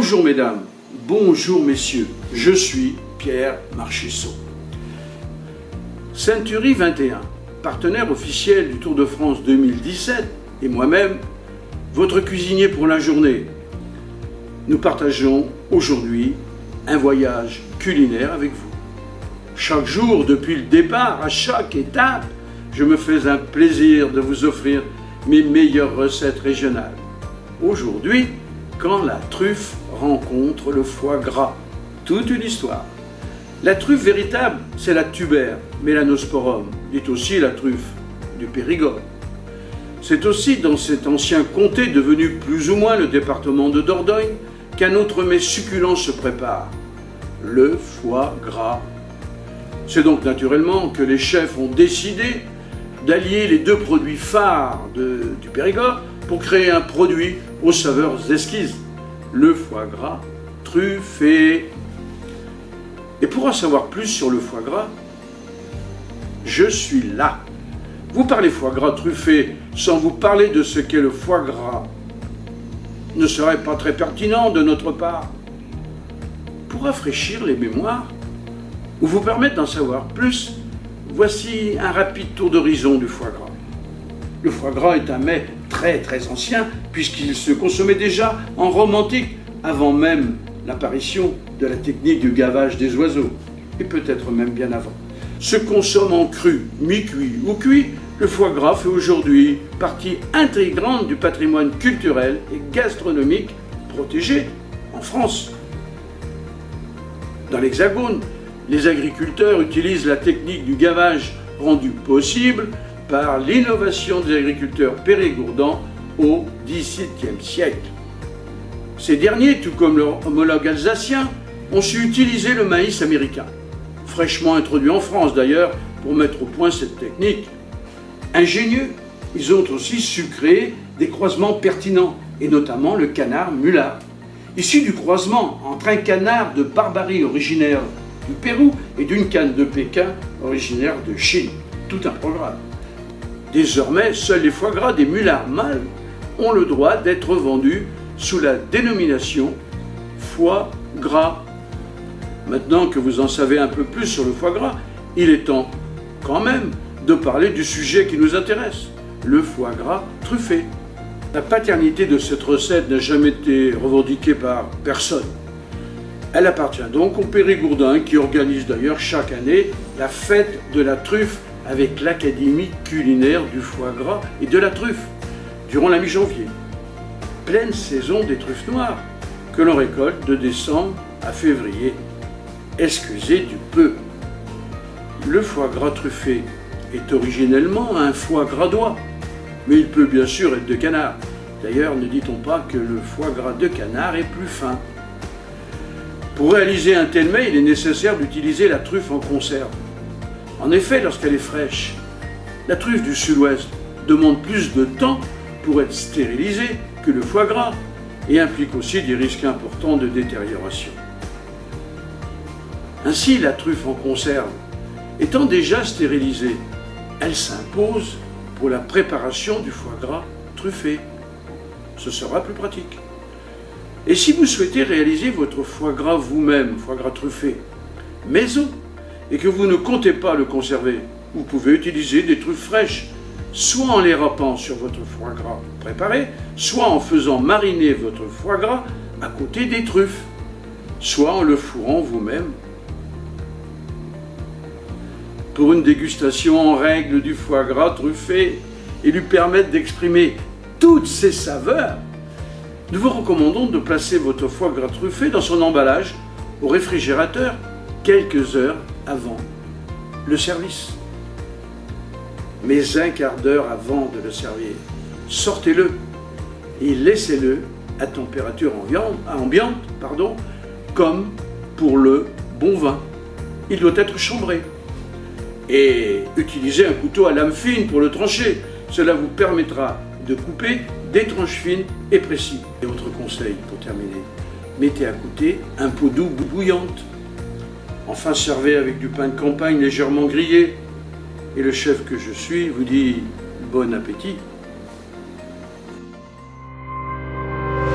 Bonjour mesdames, bonjour messieurs, je suis Pierre Marchesseau. Century 21, partenaire officiel du Tour de France 2017, et moi-même, votre cuisinier pour la journée. Nous partageons aujourd'hui un voyage culinaire avec vous. Chaque jour, depuis le départ, à chaque étape, je me fais un plaisir de vous offrir mes meilleures recettes régionales. Aujourd'hui, quand la truffe rencontre le foie gras. Toute une histoire. La truffe véritable, c'est la Tuber Melanosporum, dit aussi la truffe du Périgord. C'est aussi dans cet ancien comté devenu plus ou moins le département de Dordogne qu'un autre mets succulent se prépare, le foie gras. C'est donc naturellement que les chefs ont décidé d'allier les deux produits phares du Périgord pour créer un produit aux saveurs exquises, le foie gras truffé. Et pour en savoir plus sur le foie gras, je suis là. Vous parlez foie gras truffé sans vous parler de ce qu'est le foie gras ne serait pas très pertinent de notre part. Pour rafraîchir les mémoires ou vous permettre d'en savoir plus, voici un rapide tour d'horizon du foie gras. Le foie gras est un mets très ancien puisqu'il se consommait déjà en Rome antique avant même l'apparition de la technique du gavage des oiseaux et peut-être même bien avant. Se consomme en cru, mi-cuit ou cuit, le foie gras fait aujourd'hui partie intégrante du patrimoine culturel et gastronomique protégé en France. Dans l'Hexagone, les agriculteurs utilisent la technique du gavage rendue possible par l'innovation des agriculteurs périgourdans au XVIIe siècle. Ces derniers, tout comme leurs homologues alsaciens, ont su utiliser le maïs américain, fraîchement introduit en France d'ailleurs pour mettre au point cette technique. Ingénieux, ils ont aussi su créer des croisements pertinents, et notamment le canard mulard, issu du croisement entre un canard de Barbarie originaire du Pérou et d'une canne de Pékin originaire de Chine. Tout un programme. Désormais, seuls les foie gras des mulards mâles ont le droit d'être vendus sous la dénomination foie gras. Maintenant que vous en savez un peu plus sur le foie gras, il est temps quand même de parler du sujet qui nous intéresse, le foie gras truffé. La paternité de cette recette n'a jamais été revendiquée par personne. Elle appartient donc aux Périgourdins qui organisent d'ailleurs chaque année la fête de la truffe avec l'Académie culinaire du foie gras et de la truffe durant la mi-janvier. Pleine saison des truffes noires que l'on récolte de décembre à février. Excusez du peu. Le foie gras truffé est originellement un foie gras d'oie, mais il peut bien sûr être de canard. D'ailleurs, ne dit-on pas que le foie gras de canard est plus fin? Pour réaliser un tel mets, il est nécessaire d'utiliser la truffe en conserve. En effet, lorsqu'elle est fraîche, la truffe du sud-ouest demande plus de temps pour être stérilisée que le foie gras et implique aussi des risques importants de détérioration. Ainsi, la truffe en conserve, étant déjà stérilisée, elle s'impose pour la préparation du foie gras truffé. Ce sera plus pratique. Et si vous souhaitez réaliser votre foie gras vous-même, foie gras truffé, maison, et que vous ne comptez pas le conserver, vous pouvez utiliser des truffes fraîches, soit en les râpant sur votre foie gras préparé, soit en faisant mariner votre foie gras à côté des truffes, soit en le fourrant vous-même. Pour une dégustation en règle du foie gras truffé et lui permettre d'exprimer toutes ses saveurs, nous vous recommandons de placer votre foie gras truffé dans son emballage au réfrigérateur quelques heures avant le service. Mais un quart d'heure avant de le servir, sortez-le et laissez-le à température ambiante, comme pour le bon vin. Il doit être chambré. Et utilisez un couteau à lame fine pour le trancher. Cela vous permettra de couper des tranches fines et précises. Et autre conseil pour terminer, mettez à côté un pot d'eau bouillante. Enfin, servez avec du pain de campagne légèrement grillé. Et le chef que je suis vous dit bon appétit.